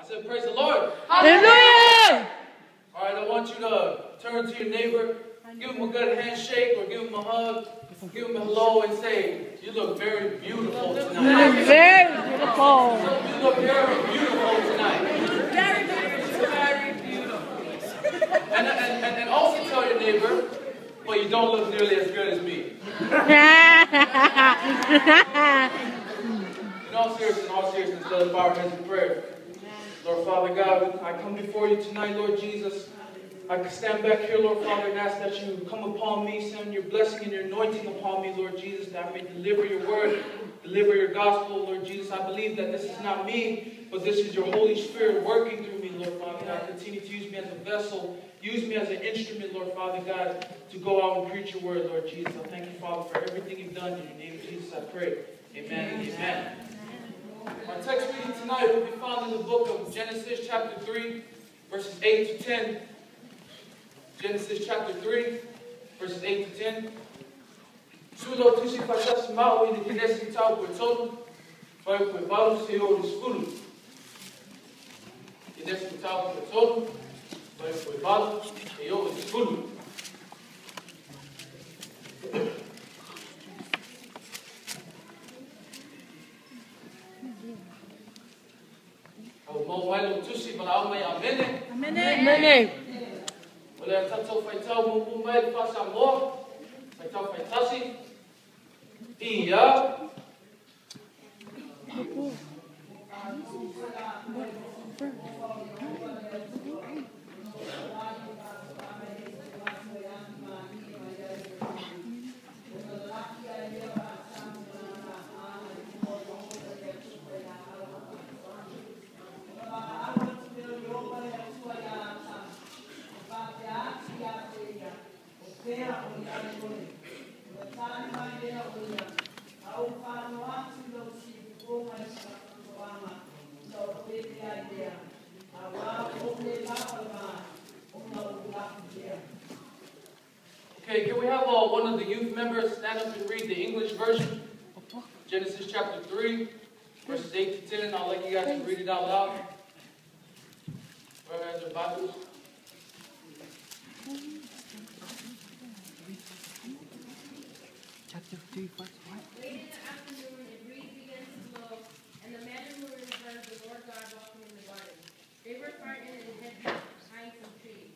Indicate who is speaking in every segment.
Speaker 1: said, praise the Lord.
Speaker 2: Hallelujah!
Speaker 1: All right, I want you to turn to your neighbor, give him a good handshake or give him a hug, give him a hello and say, you look very beautiful tonight.
Speaker 2: Very beautiful.
Speaker 1: You look very beautiful tonight.
Speaker 3: Very beautiful.
Speaker 1: And also tell your neighbor, well, you don't look nearly as good as me. In all seriousness, let us bow our heads in prayer. Lord Father God, I come before you tonight, Lord Jesus. I stand back here, Lord Father, and ask that you come upon me, send your blessing and your anointing upon me, Lord Jesus, that I may deliver your word, deliver your gospel, Lord Jesus. I believe that this is not me, but this is your Holy Spirit working through me, Lord Father God. Continue to use me as a vessel, use me as an instrument, Lord Father God, to go out and preach your word, Lord Jesus. I thank you, Father, for everything you've done. In your name of Jesus, I pray. Amen and amen. Our text reading tonight will be found in the book of Genesis chapter 3, verses 8 to 10. Genesis chapter 3, verses 8 to 10. Sulo tusi pasas mau ini kinesi tau kuetonu, vai kuevalu seo diskulu. Kinesi tau kuetonu, vai kuevalu seo diskulu. Mawailu tusi balau mai amene.
Speaker 2: Amen.
Speaker 1: Olha tato faitau mumpu mai pasa mo. Faitau faitasi. Ia. Okay, can we have one of the youth members stand up and read the English version? Genesis chapter 3, verses 8 to 10. I'll let you guys read it out loud. Whoever has their Bibles.
Speaker 2: Chapter 3, verse 1.
Speaker 4: Late in the afternoon, a breeze began to blow, and the man and woman heard the Lord God walking in the garden. They were frightened and hid behind some trees.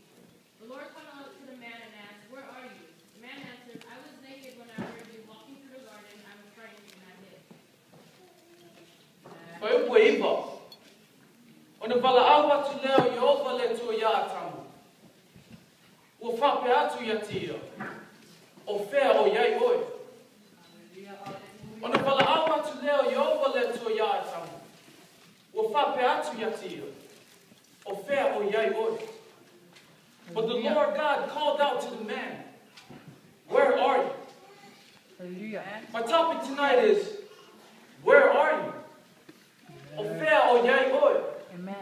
Speaker 4: The Lord called out to the man and asked, "Where are you?" The man answered, "I was naked when I heard you walking through the garden. I was frightened and I hid."
Speaker 1: Foi o Boiba. Onde fala algo tu leo Yehova le tu ya tamu. O fape atu ya tia. O fea o yai oi. Onde fala algo tu leo Yehova le tu ya tamu. O fape atu ya tia. O fea o yai oi. But the Lord God called out to the man, "Where are you?"
Speaker 2: Hallelujah.
Speaker 1: My topic tonight is, where are you? O fea o yai oi.
Speaker 2: Amen.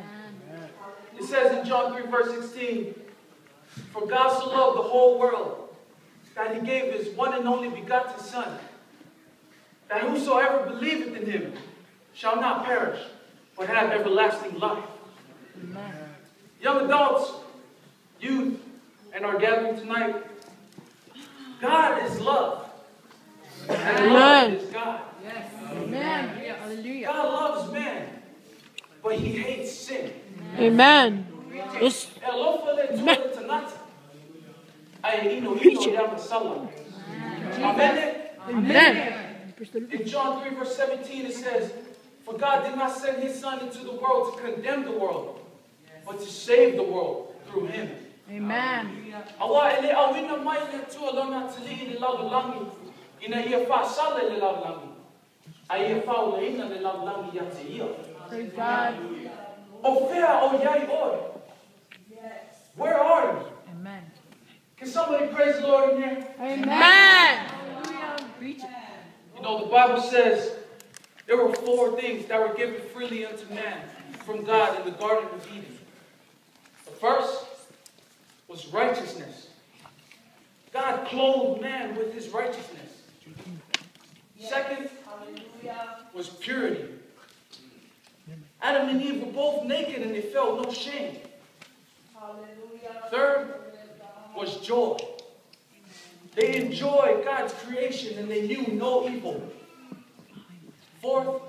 Speaker 1: It says in John 3, verse 16, "For God so loved the whole world, that he gave his one and only begotten Son, that whosoever believeth in him shall not perish, but have everlasting life."
Speaker 2: Amen.
Speaker 1: Young adults, youth, and our gathering tonight, God is love. And love is God.
Speaker 2: Amen. Hallelujah.
Speaker 1: God loves man, but he hates sin.
Speaker 2: Amen. Yes.
Speaker 1: Amen.
Speaker 2: Amen.
Speaker 1: In John 3, verse 17, it says, "For God did not send his Son into the world to condemn the world, but to save the world through him."
Speaker 2: Amen.
Speaker 1: Awa ele awina mai le tu alona tili le laulangi ina ia fa sale le laulangi. Ai ia fa le ina le laulangi ya te ia.
Speaker 2: Praise God.
Speaker 1: O fea o yai oi. Where are you?
Speaker 2: Amen.
Speaker 1: Can somebody praise the Lord in here?
Speaker 2: Amen. Hallelujah. Preach it.
Speaker 1: You know, the Bible says there were 4 things that were given freely unto man from God in the Garden of Eden. The first was righteousness. God clothed man with his righteousness. Second was purity. Adam and Eve were both naked and they felt no shame. Third was joy. They enjoyed God's creation and they knew no evil. Fourth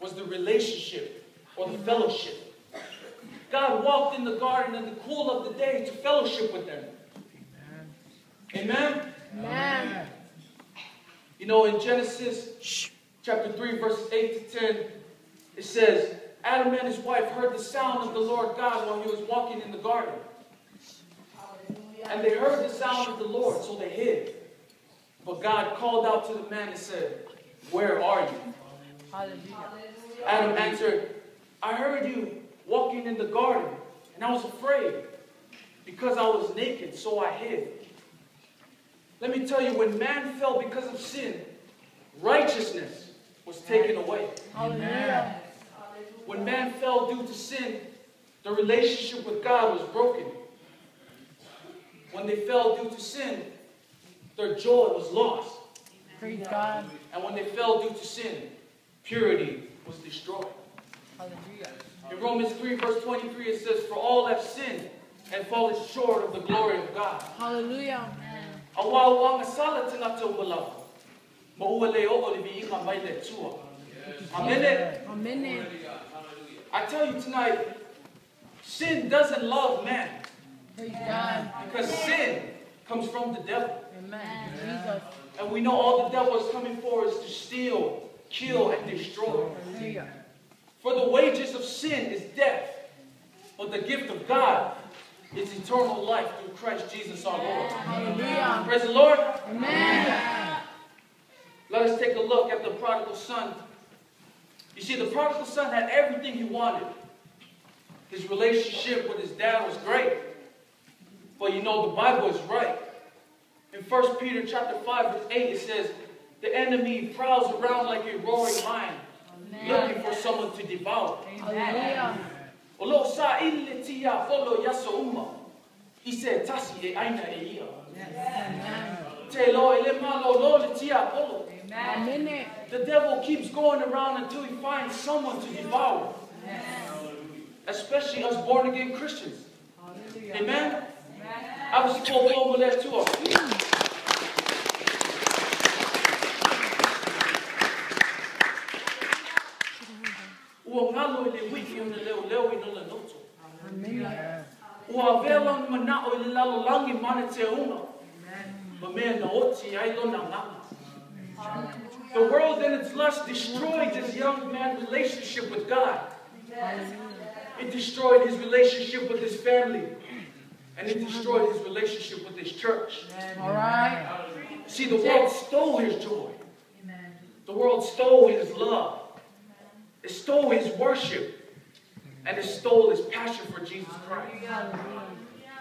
Speaker 1: was the relationship or the fellowship. God walked in the garden in the cool of the day to fellowship with them. Amen?
Speaker 2: Amen.
Speaker 1: You know, in Genesis chapter 3, verses 8 to 10, it says, Adam and his wife heard the sound of the Lord God while he was walking in the garden. And they heard the sound of the Lord, so they hid. But God called out to the man and said, where are you?
Speaker 2: Hallelujah.
Speaker 1: Adam answered, I heard you walking in the garden, and I was afraid, because I was naked, so I hid. Let me tell you, when man fell because of sin, righteousness was taken away.
Speaker 2: Hallelujah.
Speaker 1: When man fell due to sin, the relationship with God was broken. When they fell due to sin, their joy was lost.
Speaker 2: Praise God.
Speaker 1: And when they fell due to sin, purity was destroyed.
Speaker 2: Hallelujah.
Speaker 1: In Romans 3, verse 23, it says, for all have sinned and fallen short of the glory of God.
Speaker 2: Hallelujah. Amen.
Speaker 1: I tell you tonight, sin doesn't love man.
Speaker 2: Praise God.
Speaker 1: Because sin comes from the devil.
Speaker 2: Amen. Jesus.
Speaker 1: And we know all the devil is coming for is to steal, kill, and destroy.
Speaker 2: Hallelujah.
Speaker 1: For the wages of sin is death, but the gift of God is eternal life through Christ Jesus our Lord.
Speaker 2: Hallelujah.
Speaker 1: Praise the Lord.
Speaker 2: Amen.
Speaker 1: Let us take a look at the prodigal son. You see, the prodigal son had everything he wanted. His relationship with his dad was great. But you know, the Bible is right. In 1 Peter chapter 5, verse 8, it says, the enemy prowls around like a roaring lion, looking for someone to devour.
Speaker 2: Hallelujah.
Speaker 1: He said,
Speaker 2: Amen.
Speaker 1: the devil keeps going around until he finds someone to devour. Especially us born-again Christians. Amen? I was told over there too. The world and its lust destroyed this young man's relationship with God. It destroyed his relationship with his family. And it destroyed his relationship with his church.
Speaker 2: All right.
Speaker 1: See, the world stole his joy. The world stole his love. It stole his worship. And it stole his passion for Jesus Christ.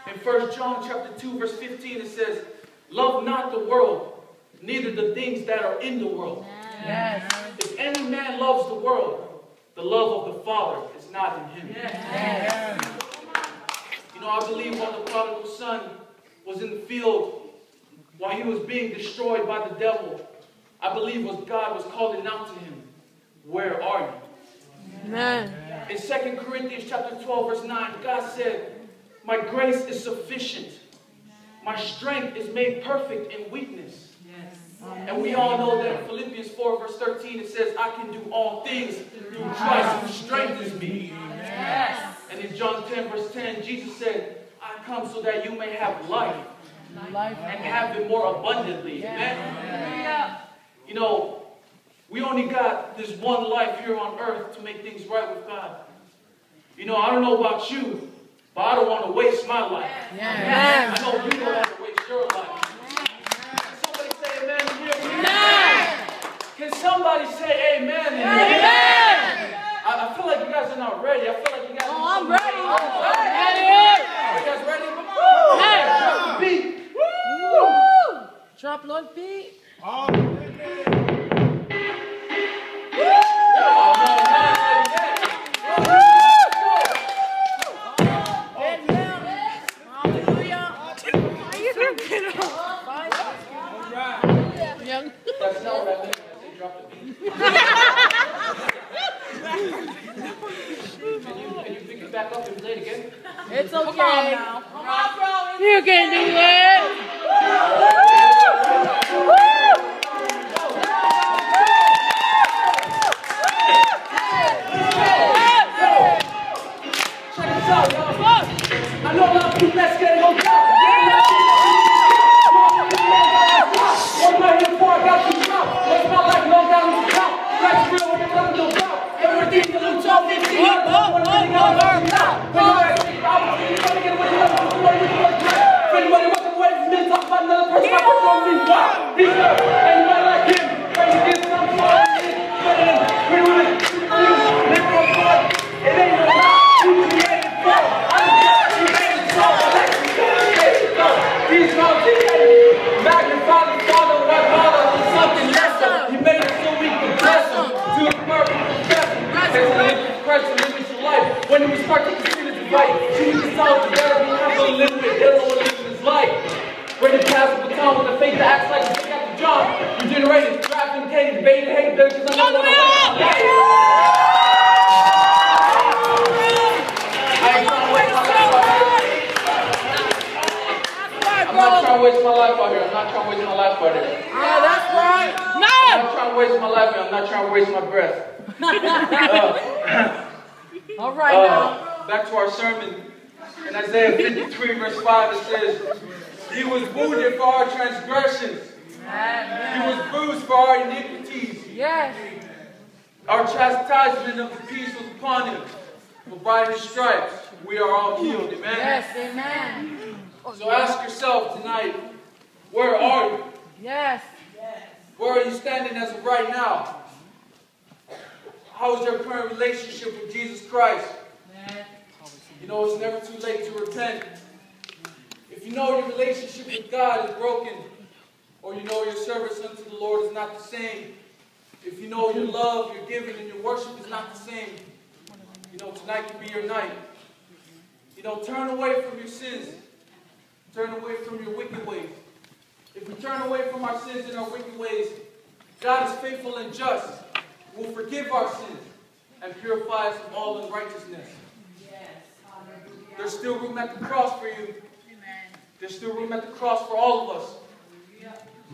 Speaker 1: In 1 John chapter 2, verse 15, it says, love not the world, neither the things that are in the world.
Speaker 2: Yes.
Speaker 1: If any man loves the world, the love of the Father is not in him.
Speaker 2: Yes.
Speaker 1: You know, I believe while the prodigal son was in the field, while he was being destroyed by the devil, I believe God was calling out to him, where are you?
Speaker 2: Amen.
Speaker 1: In 2 Corinthians chapter 12, verse 9, God said, my grace is sufficient. My strength is made perfect in weakness. And we all know that in Philippians 4, verse 13, it says, I can do all things through Christ who strengthens me.
Speaker 2: Yes.
Speaker 1: And in John 10, verse 10, Jesus said, I come so that you may have life and have it more abundantly. Amen? You know, we only got this one life here on earth to make things right with God. You know, I don't know about you, but I don't want to waste my life.
Speaker 2: Yes.
Speaker 1: I know you don't want to waste your life. Somebody say amen in here.
Speaker 2: Amen.
Speaker 1: Can somebody say amen in here?
Speaker 2: Amen.
Speaker 1: I feel like you guys are not ready. I feel like you guys are
Speaker 2: I'm ready.
Speaker 1: ready. Are you guys ready? Drop the beat.
Speaker 2: Woo. Drop Lord beat.
Speaker 1: That's not what I meant when I said drop the beat. back up and play it again?
Speaker 2: It's okay.
Speaker 3: Come on now. Come on, bro.
Speaker 2: You can do it.
Speaker 1: Check this out, y'all. I know a lot of people that's getting on top. What am I here for? I got you top. What's my life? No down on the top. That's real. What you're talking about? Everything you lose, all 15. I don't want to think out of the top. When you're at 6 hours, you're going to get away with it. If anybody walking away from me, talk about another person. I work on me. Wow. He's there. Anybody like him? Trying to get something for it. Pretty women. Live on God. It ain't no lie. You created it for. I'm just created it for. He's going to magnify the Father, my Father, is something lesser. He made it so we can bless him. Do a perfect confession. There's a living Christ and living your life. When we start to consider the right, choose the solid together, we have to live with it. That's what living is like. Ready to pass the baton with the faith that acts like you got the job. Regenerated, drafting, hating, debating, hating, because I know what I'm like. I ain't trying to waste my life out here. I'm not trying to waste my life out here. I'm not trying to waste my life out here.
Speaker 2: Yeah, that's right.
Speaker 1: I'm not trying to waste my life here. I'm not trying to waste my breath.
Speaker 2: All right now.
Speaker 1: Back to our sermon. In Isaiah 53, verse 5, it says, He was wounded for our transgressions. He was bruised for our iniquities.
Speaker 2: Yes.
Speaker 1: Our chastisement of the peace was upon him. For by his stripes we are all healed. Amen?
Speaker 2: Yes, amen.
Speaker 1: So ask yourself tonight, where are you?
Speaker 2: Yes.
Speaker 1: Where are you standing as of right now? How is your current relationship with Jesus Christ? You know, it's never too late to repent. If you know your relationship with God is broken, or you know your service unto the Lord is not the same, if you know your love, your giving, and your worship is not the same, you know, tonight can be your night. You know, turn away from your sins. Turn away from your wicked ways. If we turn away from our sins and our wicked ways, God is faithful and just, will forgive our sins and purify us from all unrighteousness. There's still room at the cross for you. There's still room at the cross for all of us.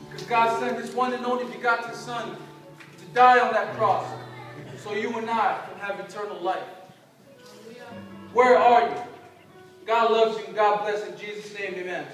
Speaker 1: Because God sent His one and only begotten Son to die on that cross so you and I can have eternal life. Where are you? God loves you and God bless. In Jesus' name, amen.